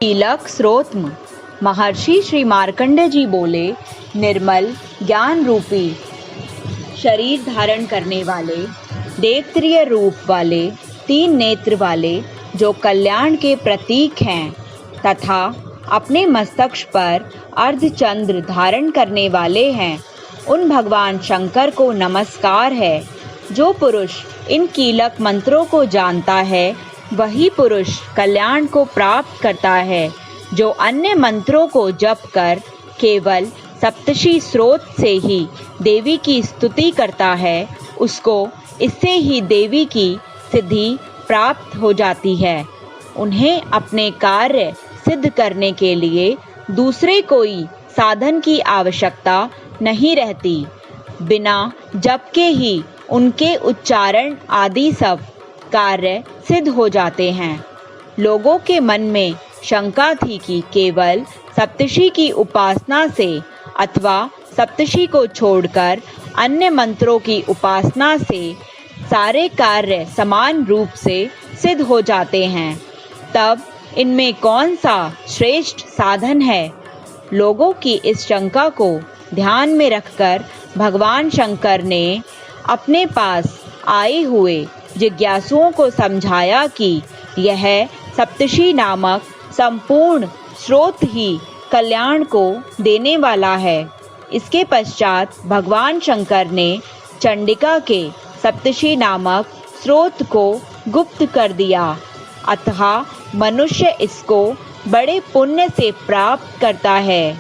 कीलक स्रोत्र। महर्षि श्री मार्कंडेय जी बोले, निर्मल ज्ञान रूपी शरीर धारण करने वाले, देवप्रिय रूप वाले, 3 नेत्र वाले, जो कल्याण के प्रतीक हैं तथा अपने मस्तक पर अर्धचंद्र धारण करने वाले हैं, उन भगवान शंकर को नमस्कार है। जो पुरुष इन कीलक मंत्रों को जानता है वही पुरुष कल्याण को प्राप्त करता है। जो अन्य मंत्रों को जप कर केवल सप्तषि स्रोत से ही देवी की स्तुति करता है, उसको इससे ही देवी की सिद्धि प्राप्त हो जाती है। उन्हें अपने कार्य सिद्ध करने के लिए दूसरे कोई साधन की आवश्यकता नहीं रहती। बिना जप के ही उनके उच्चारण आदि सब कार्य सिद्ध हो जाते हैं। लोगों के मन में शंका थी कि केवल सप्तषि की उपासना से अथवा सप्तषि को छोड़कर अन्य मंत्रों की उपासना से सारे कार्य समान रूप से सिद्ध हो जाते हैं, तब इनमें कौन सा श्रेष्ठ साधन है? लोगों की इस शंका को ध्यान में रखकर भगवान शंकर ने अपने पास आए हुए जिज्ञासुओं को समझाया कि यह सप्तषि नामक संपूर्ण स्रोत ही कल्याण को देने वाला है। इसके पश्चात भगवान शंकर ने चंडिका के सप्तषि नामक स्रोत को गुप्त कर दिया, अतः मनुष्य इसको बड़े पुण्य से प्राप्त करता है।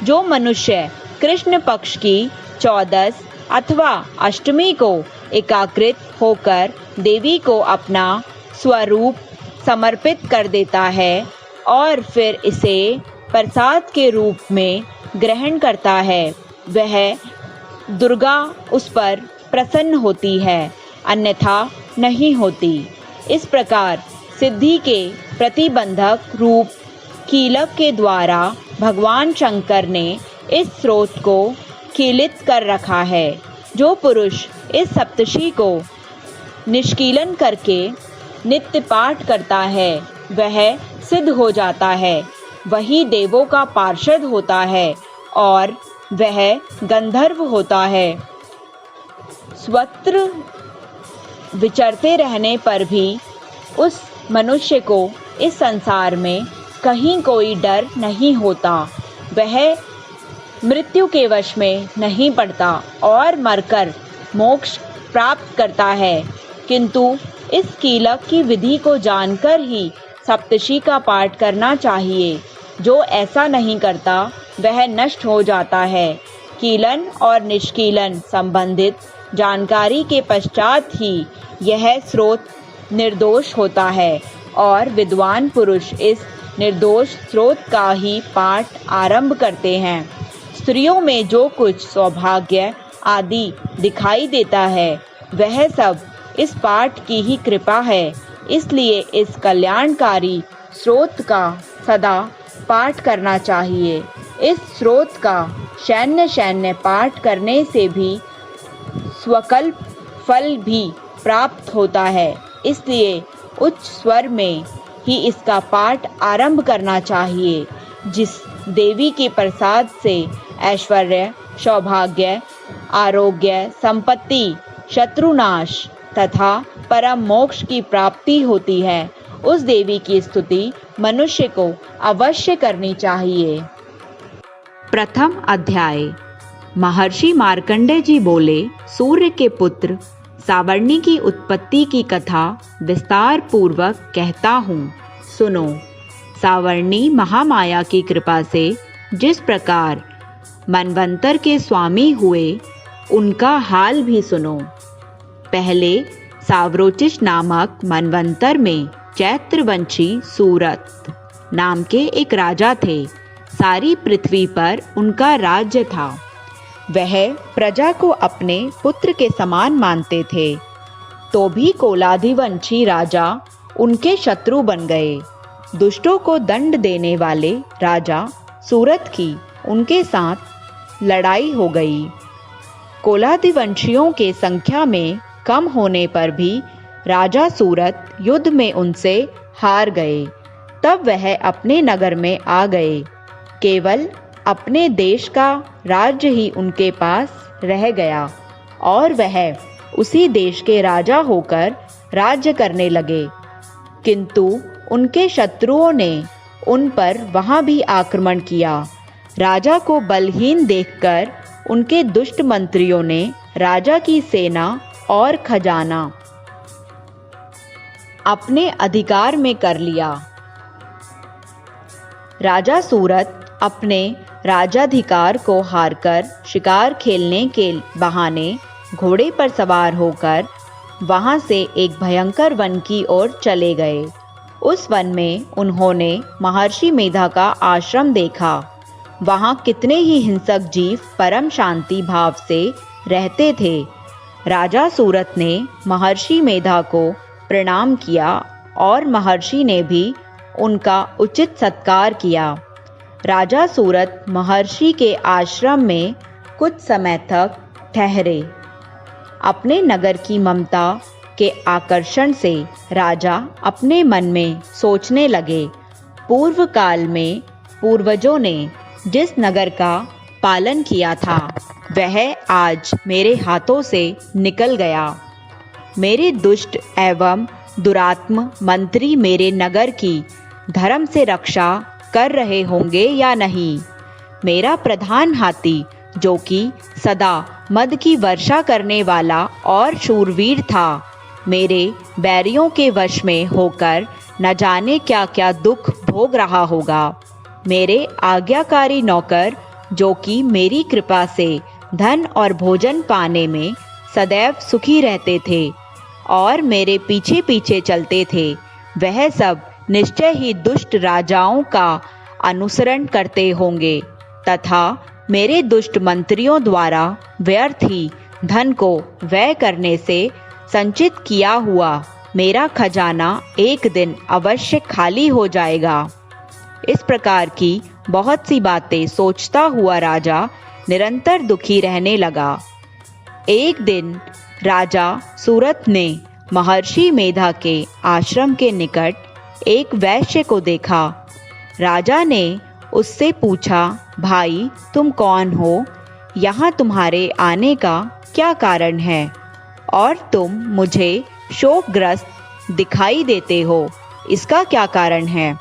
जो मनुष्य कृष्ण पक्ष की 14 अथवा अष्टमी को एकाग्रित होकर देवी को अपना स्वरूप समर्पित कर देता है और फिर इसे प्रसाद के रूप में ग्रहण करता है, वह दुर्गा उस पर प्रसन्न होती है, अन्यथा नहीं होती। इस प्रकार सिद्धि के प्रतिबंधक रूप कीलक के द्वारा भगवान शंकर ने इस स्रोत को कीलित कर रखा है। जो पुरुष इस सप्तषि को निष्कीलन करके नित्य पाठ करता है वह सिद्ध हो जाता है, वही देवों का पार्षद होता है और वह गंधर्व होता है। स्वत्र विचरते रहने पर भी उस मनुष्य को इस संसार में कहीं कोई डर नहीं होता, वह मृत्यु के वश में नहीं पड़ता और मरकर मोक्ष प्राप्त करता है। किंतु इस कीलक की विधि को जानकर ही सप्तषि का पाठ करना चाहिए। जो ऐसा नहीं करता वह नष्ट हो जाता है। कीलन और निष्कीलन संबंधित जानकारी के पश्चात ही यह स्रोत निर्दोष होता है और विद्वान पुरुष इस निर्दोष स्रोत का ही पाठ आरंभ करते हैं। स्त्रियों में जो कुछ सौभाग्य आदि दिखाई देता है वह सब इस पाठ की ही कृपा है। इसलिए इस कल्याणकारी स्रोत का सदा पाठ करना चाहिए। इस स्रोत का शैन्य पाठ करने से भी स्वकल्प फल भी प्राप्त होता है। इसलिए उच्च स्वर में ही इसका पाठ आरंभ करना चाहिए। जिस देवी के प्रसाद से ऐश्वर्य, सौभाग्य, आरोग्य, संपत्ति, शत्रुनाश तथा परम मोक्ष की प्राप्ति होती है, उस देवी की स्तुति मनुष्य को अवश्य करनी चाहिए। प्रथम अध्याय। महर्षि मार्कंडेय जी बोले, सूर्य के पुत्र सावर्णी की उत्पत्ति की कथा विस्तार पूर्वक कहता हूँ, सुनो। सावर्णी महामाया की कृपा से जिस प्रकार मनवंतर के स्वामी हुए, उनका हाल भी सुनो। पहले सावरोचिष नामक मनवंतर में चैत्रवंशी सूरत नाम के एक राजा थे। सारी पृथ्वी पर उनका राज्य था। वह प्रजा को अपने पुत्र के समान मानते थे, तो भी कोलादिवंशी राजा उनके शत्रु बन गए। दुष्टों को दंड देने वाले राजा सूरत की उनके साथ लड़ाई हो गई। कोलादिवंशियों के संख्या में कम होने पर भी राजा सूरत युद्ध में उनसे हार गए। तब वह अपने नगर में आ गए। केवल अपने देश का राज्य ही उनके पास रह गया और वह उसी देश के राजा होकर राज्य करने लगे। किंतु उनके शत्रुओं ने उन पर वहां भी आक्रमण किया। राजा को बलहीन देखकर उनके दुष्ट मंत्रियों ने राजा की सेना और खजाना अपने अधिकार में कर लिया। राजा सूरत अपने राजाधिकार को हारकर शिकार खेलने के बहाने घोड़े पर सवार होकर वहां से एक भयंकर वन की ओर चले गए। उस वन में उन्होंने महर्षि मेधा का आश्रम देखा। वहां कितने ही हिंसक जीव परम शांति भाव से रहते थे। राजा सूरत ने महर्षि मेधा को प्रणाम किया और महर्षि ने भी उनका उचित सत्कार किया। राजा सूरत महर्षि के आश्रम में कुछ समय तक ठहरे। अपने नगर की ममता के आकर्षण से राजा अपने मन में सोचने लगे, पूर्व काल में पूर्वजों ने जिस नगर का पालन किया था वह आज मेरे हाथों से निकल गया। मेरे दुष्ट एवं दुरात्म मंत्री मेरे नगर की धर्म से रक्षा कर रहे होंगे या नहीं। मेरा प्रधान हाथी जो कि सदा मद की वर्षा करने वाला और शूरवीर था, मेरे बैरियों के वश में होकर न जाने क्या क्या दुख भोग रहा होगा। मेरे आज्ञाकारी नौकर जो कि मेरी कृपा से धन और भोजन पाने में सदैव सुखी रहते थे और मेरे पीछे पीछे चलते थे, वह सब निश्चय ही दुष्ट राजाओं का अनुसरण करते होंगे तथा मेरे दुष्ट मंत्रियों द्वारा व्यर्थ ही धन को व्यय करने से संचित किया हुआ मेरा खजाना एक दिन अवश्य खाली हो जाएगा। इस प्रकार की बहुत सी बातें सोचता हुआ राजा निरंतर दुखी रहने लगा। एक दिन राजा सूरत ने महर्षि मेधा के आश्रम के निकट एक वैश्य को देखा। राजा ने उससे पूछा, भाई तुम कौन हो? यहाँ तुम्हारे आने का क्या कारण है और तुम मुझे शोकग्रस्त दिखाई देते हो, इसका क्या कारण है?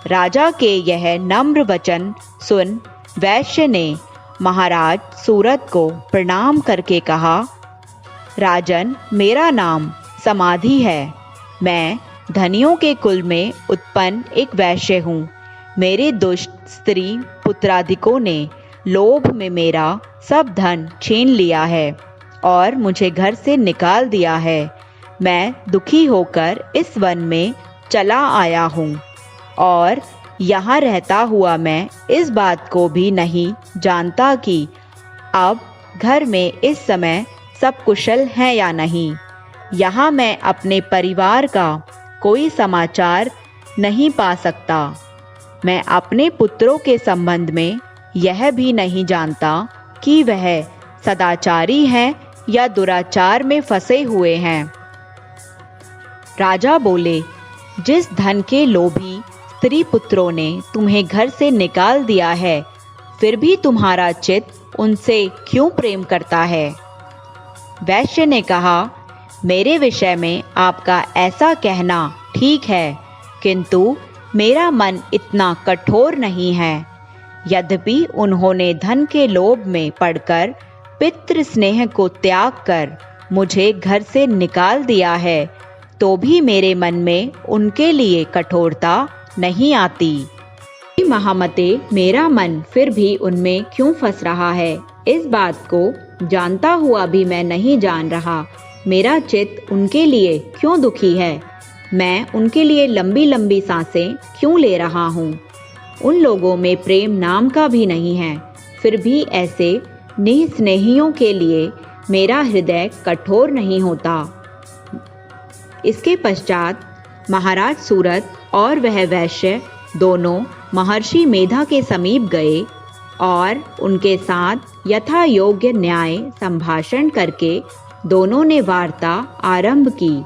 राजा के यह नम्र वचन सुन वैश्य ने महाराज सूरत को प्रणाम करके कहा, राजन, मेरा नाम समाधि है। मैं धनियों के कुल में उत्पन्न एक वैश्य हूँ। मेरे दुष्ट स्त्री पुत्राधिकों ने लोभ में मेरा सब धन छीन लिया है और मुझे घर से निकाल दिया है। मैं दुखी होकर इस वन में चला आया हूँ और यहाँ रहता हुआ मैं इस बात को भी नहीं जानता कि अब घर में इस समय सब कुशल हैं या नहीं। यहाँ मैं अपने परिवार का कोई समाचार नहीं पा सकता। मैं अपने पुत्रों के संबंध में यह भी नहीं जानता कि वह सदाचारी हैं या दुराचार में फंसे हुए हैं। राजा बोले, जिस धन के लोभी स्त्री पुत्रों ने तुम्हें घर से निकाल दिया है, फिर भी तुम्हारा चित्त उनसे क्यों प्रेम करता है? वैश्य ने कहा, मेरे विषय में आपका ऐसा कहना ठीक है, किंतु मेरा मन इतना कठोर नहीं है। यद्यपि उन्होंने धन के लोभ में पड़कर पितृ स्नेह को त्याग कर मुझे घर से निकाल दिया है, तो भी मेरे मन में उनके लिए कठोरता नहीं आती। महामते, मेरा मन फिर भी उनमें क्यों फंस रहा है, इस बात को जानता हुआ भी मैं नहीं जान रहा। मेरा चित्त उनके लिए क्यों दुखी है? मैं उनके लिए लंबी लंबी सांसें क्यों ले रहा हूँ? उन लोगों में प्रेम नाम का भी नहीं है, फिर भी ऐसे निस्नेहियों के लिए मेरा हृदय कठोर नहीं होता। इसके पश्चात महाराज सूरत और वह वैश्य दोनों महर्षि मेधा के समीप गए और उनके साथ यथा योग्य न्याय संभाषण करके दोनों ने वार्ता आरंभ की।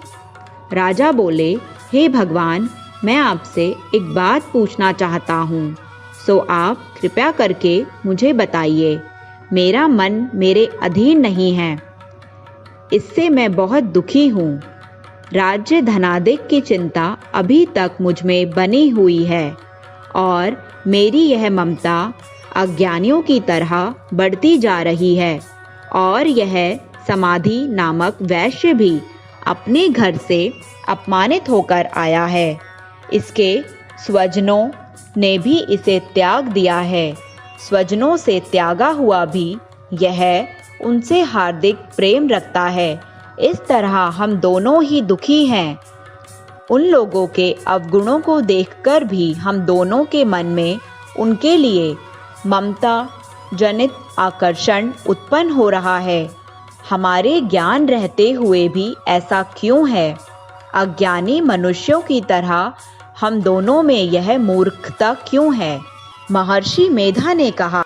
राजा बोले, हे भगवान, मैं आपसे एक बात पूछना चाहता हूँ, सो आप कृपया करके मुझे बताइए। मेरा मन मेरे अधीन नहीं है, इससे मैं बहुत दुखी हूँ। राज्य धनाधिक की चिंता अभी तक मुझ में बनी हुई है और मेरी यह ममता अज्ञानियों की तरह बढ़ती जा रही है। और यह समाधि नामक वैश्य भी अपने घर से अपमानित होकर आया है। इसके स्वजनों ने भी इसे त्याग दिया है। स्वजनों से त्यागा हुआ भी यह उनसे हार्दिक प्रेम रखता है। इस तरह हम दोनों ही दुखी हैं। उन लोगों के अवगुणों को देखकर भी हम दोनों के मन में उनके लिए ममता जनित आकर्षण उत्पन्न हो रहा है। हमारे ज्ञान रहते हुए भी ऐसा क्यों है? अज्ञानी मनुष्यों की तरह हम दोनों में यह मूर्खता क्यों है? महर्षि मेधा ने कहा,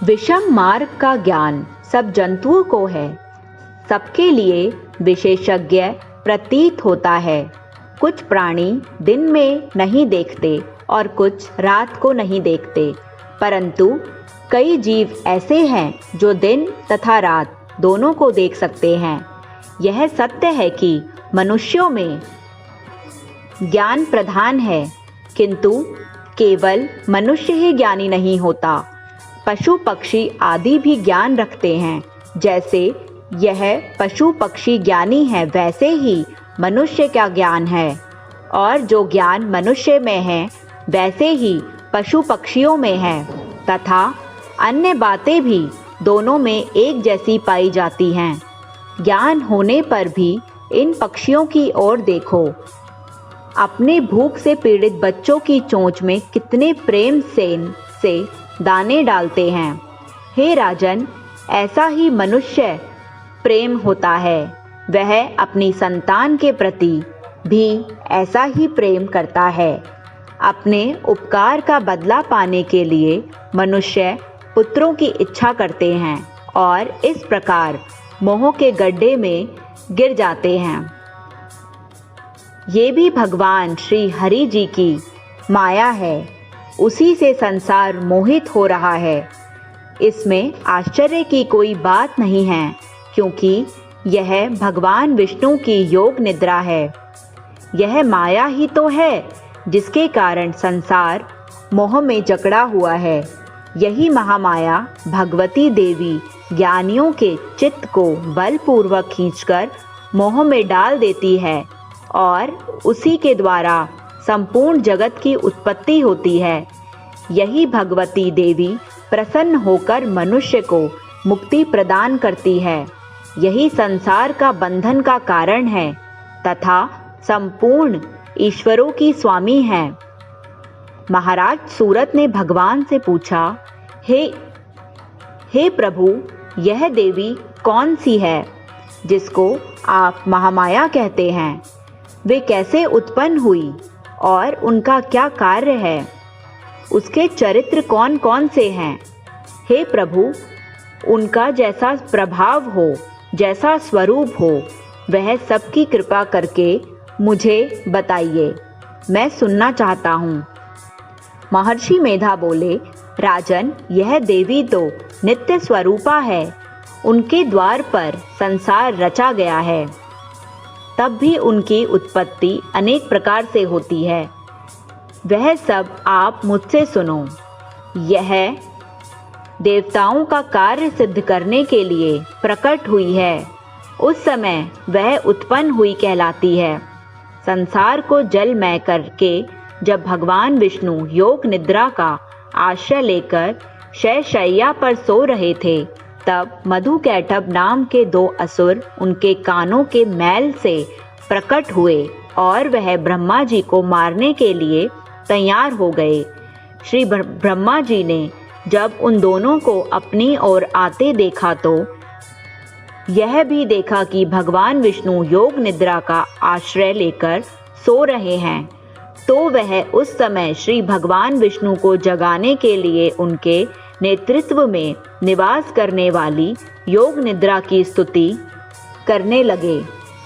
विषम मार्ग का ज्ञान सब जंतुओं को है। सबके लिए विशेषज्ञ प्रतीत होता है। कुछ प्राणी दिन में नहीं देखते और कुछ रात को नहीं देखते, परंतु कई जीव ऐसे हैं जो दिन तथा रात दोनों को देख सकते हैं। यह सत्य है कि मनुष्यों में ज्ञान प्रधान है, किंतु केवल मनुष्य ही ज्ञानी नहीं होता। पशु पक्षी आदि भी ज्ञान रखते हैं। जैसे यह पशु पक्षी ज्ञानी है, वैसे ही मनुष्य का ज्ञान है, और जो ज्ञान मनुष्य में है वैसे ही पशु पक्षियों में है, तथा अन्य बातें भी दोनों में एक जैसी पाई जाती हैं। ज्ञान होने पर भी इन पक्षियों की ओर देखो। अपने भूख से पीड़ित बच्चों की चोंच में कितने प्रेम से दाने डालते हैं। हे राजन, ऐसा ही मनुष्य प्रेम होता है। वह अपनी संतान के प्रति भी ऐसा ही प्रेम करता है। अपने उपकार का बदला पाने के लिए मनुष्य पुत्रों की इच्छा करते हैं और इस प्रकार मोह के गड्ढे में गिर जाते हैं। ये भी भगवान श्री हरि जी की माया है। उसी से संसार मोहित हो रहा है। इसमें आश्चर्य की कोई बात नहीं है, क्योंकि यह भगवान विष्णु की योग निद्रा है। यह माया ही तो है जिसके कारण संसार मोह में जकड़ा हुआ है। यही महामाया भगवती देवी ज्ञानियों के चित्त को बलपूर्वक खींचकर मोह में डाल देती है और उसी के द्वारा संपूर्ण जगत की उत्पत्ति होती है। यही भगवती देवी प्रसन्न होकर मनुष्य को मुक्ति प्रदान करती है। यही संसार का बंधन का कारण है तथा संपूर्ण ईश्वरों की स्वामी है। महाराज सूरत ने भगवान से पूछा, हे प्रभु, यह देवी कौन सी है जिसको आप महामाया कहते हैं? वे कैसे उत्पन्न हुई और उनका क्या कार्य है? उसके चरित्र कौन कौन से हैं? हे प्रभु, उनका जैसा प्रभाव हो, जैसा स्वरूप हो, वह सबकी कृपा करके मुझे बताइए, मैं सुनना चाहता हूँ। महर्षि मेधा बोले, राजन, यह देवी तो नित्य स्वरूपा है। उनके द्वार पर संसार रचा गया है। तब भी उनकी उत्पत्ति अनेक प्रकार से होती है। वह सब आप मुझसे सुनो। यह देवताओं का कार्य सिद्ध करने के लिए प्रकट हुई है। उस समय वह उत्पन्न हुई कहलाती है। संसार को जलमय करके जब भगवान विष्णु योग निद्रा का आश्रय लेकर शयशैया पर सो रहे थे, तब मधुकैटभ नाम के 2 असुर उनके कानों के मैल से प्रकट हुए और वह ब्रह्मा जी को मारने के लिए तैयार हो गए। श्री ब्रह्मा जी ने जब उन दोनों को अपनी ओर आते देखा तो यह भी देखा कि भगवान विष्णु योग निद्रा का आश्रय लेकर सो रहे हैं, तो वह उस समय श्री भगवान विष्णु को जगाने के लिए उनके नेतृत्व में निवास करने वाली योग निद्रा की स्तुति करने लगे।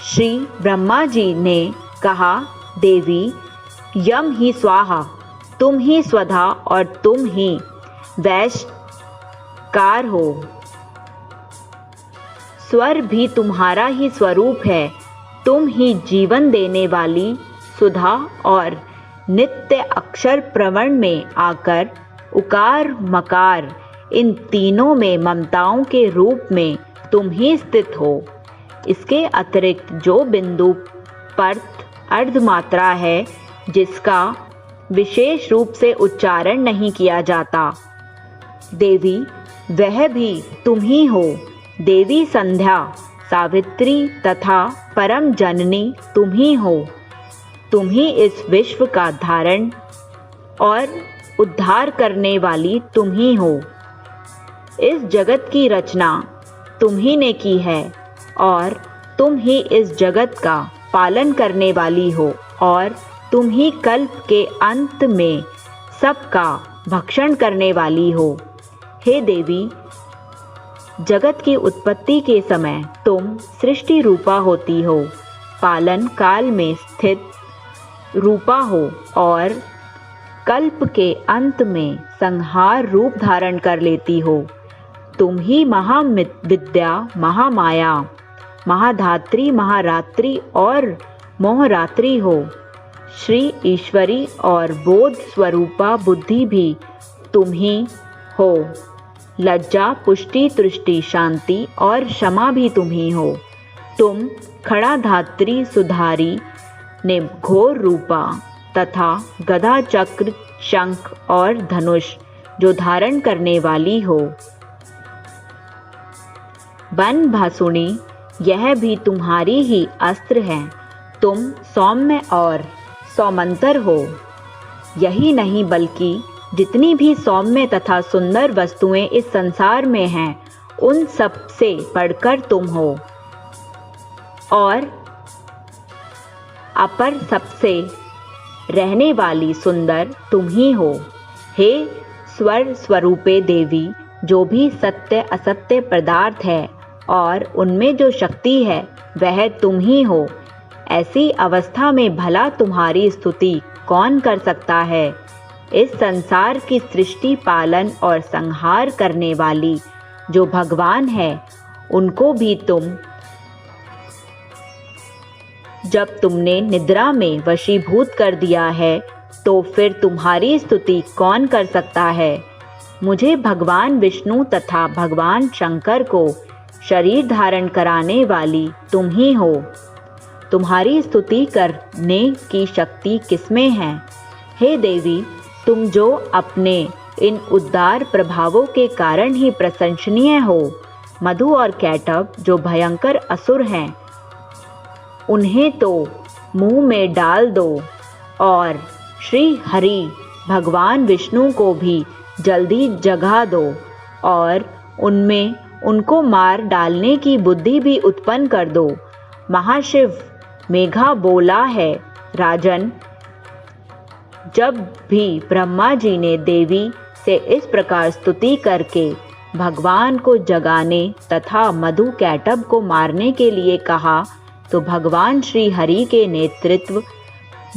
श्री ब्रह्मा जी ने कहा, देवी, यम ही स्वाहा, तुम ही स्वधा और तुम ही वैश्कार हो। स्वर भी तुम्हारा ही स्वरूप है, तुम ही जीवन देने वाली सुधा और नित्य अक्षर प्रवण में आकर उकार मकार इन तीनों में ममताओं के रूप में तुम ही स्थित हो। इसके अतिरिक्त जो बिंदु पर्त अर्धमात्रा है जिसका विशेष रूप से उच्चारण नहीं किया जाता, देवी वह भी तुम ही हो। देवी संध्या, सावित्री तथा परम जननी तुम ही हो। तुम ही इस विश्व का धारण और उद्धार करने वाली तुम ही हो। इस जगत की रचना तुम ही ने की है और तुम ही इस जगत का पालन करने वाली हो और तुम ही कल्प के अंत में सबका भक्षण करने वाली हो। हे देवी, जगत की उत्पत्ति के समय तुम सृष्टि रूपा होती हो, पालन काल में स्थित रूपा हो और कल्प के अंत में संहार रूप धारण कर लेती हो। तुम ही महाविद्या, महामाया, महाधात्री, महारात्रि और मोहरात्रि हो। श्री ईश्वरी और बोध स्वरूपा बुद्धि भी तुम ही हो। लज्जा, पुष्टि, तुष्टि, शांति और क्षमा भी तुम ही हो। तुम खड़ा धात्री, सुधारी, ने घोर रूपा तथा गदा, चक्र, शंख और धनुष जो धारण करने वाली हो। वन भासुणी, यह भी तुम्हारी ही अस्त्र है। तुम सौम्य और सौमंतर हो। यही नहीं बल्कि जितनी भी सौम्य तथा सुंदर वस्तुएं इस संसार में हैं, उन सब से बढ़कर तुम हो और अपर सबसे रहने वाली सुंदर तुम ही हो। हे स्वर स्वरूपे देवी, जो भी सत्य असत्य पदार्थ है और उनमें जो शक्ति है वह तुम ही हो। ऐसी अवस्था में भला तुम्हारी स्तुति कौन कर सकता है। इस संसार की सृष्टि, पालन और संहार करने वाली जो भगवान है, उनको भी तुम जब तुमने निद्रा में वशीभूत कर दिया है, तो फिर तुम्हारी स्तुति कौन कर सकता है। मुझे भगवान विष्णु तथा भगवान शंकर को शरीर धारण कराने वाली तुम ही हो। तुम्हारी स्तुति करने की शक्ति किसमें है। हे देवी, तुम जो अपने इन उद्धार प्रभावों के कारण ही प्रशंसनीय हो। मधु और कैटभ जो भयंकर असुर हैं, उन्हें तो मुंह में डाल दो और श्री हरि भगवान विष्णु को भी जल्दी जगा दो और उनमें उनको मार डालने की बुद्धि भी उत्पन्न कर दो। महाशिव मेघा बोला है, राजन, जब भी ब्रह्मा जी ने देवी से इस प्रकार स्तुति करके भगवान को जगाने तथा मधु कैटभ को मारने के लिए कहा, तो भगवान श्री हरि के नेतृत्व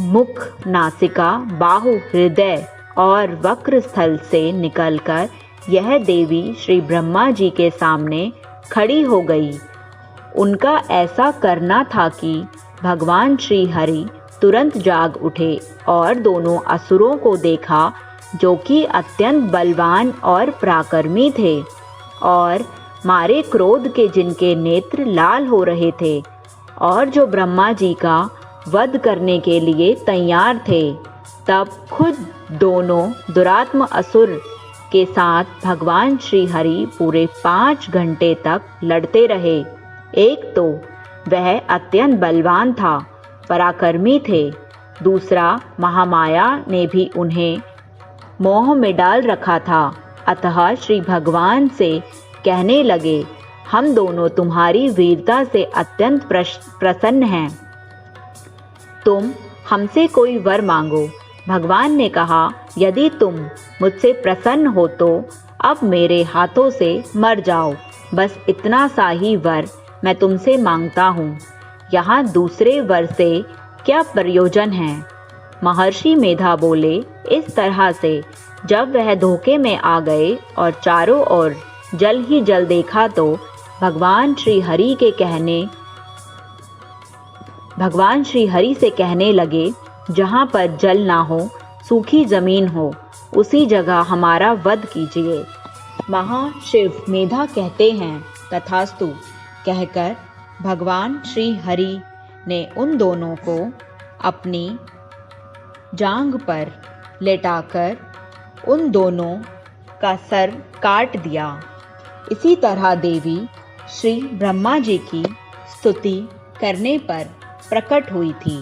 मुख, नासिका, बाहु, हृदय और वक्र स्थल से निकलकर यह देवी श्री ब्रह्मा जी के सामने खड़ी हो गई। उनका ऐसा करना था कि भगवान श्री हरि तुरंत जाग उठे और दोनों असुरों को देखा, जो कि अत्यंत बलवान और पराक्रमी थे और मारे क्रोध के जिनके नेत्र लाल हो रहे थे और जो ब्रह्मा जी का वध करने के लिए तैयार थे। तब खुद दोनों दुरात्म असुर के साथ भगवान श्री हरि पूरे 5 घंटे तक लड़ते रहे। एक तो वह अत्यंत बलवान था, पराक्रमी थे, दूसरा महामाया ने भी उन्हें मोह में डाल रखा था। अतः श्री भगवान से कहने लगे, हम दोनों तुम्हारी वीरता से अत्यंत प्रसन्न हैं, तुम हमसे कोई वर मांगो। भगवान ने कहा, यदि तुम मुझसे प्रसन्न हो तो अब मेरे हाथों से मर जाओ। बस इतना सा ही वर मैं तुमसे मांगता हूँ। यहाँ दूसरे वर से क्या प्रयोजन है। महर्षि मेधा बोले, इस तरह से जब वह धोखे में आ गए और चारों ओर जल ही जल देखा तो भगवान श्री हरि से कहने लगे, जहाँ पर जल ना हो, सूखी जमीन हो, उसी जगह हमारा वध कीजिए। महाशिव मेधा कहते हैं, तथास्तु कहकर भगवान श्री हरि ने उन दोनों को अपनी जांघ पर लेटाकर उन दोनों का सर काट दिया। इसी तरह देवी श्री ब्रह्मा जी की स्तुति करने पर प्रकट हुई थी।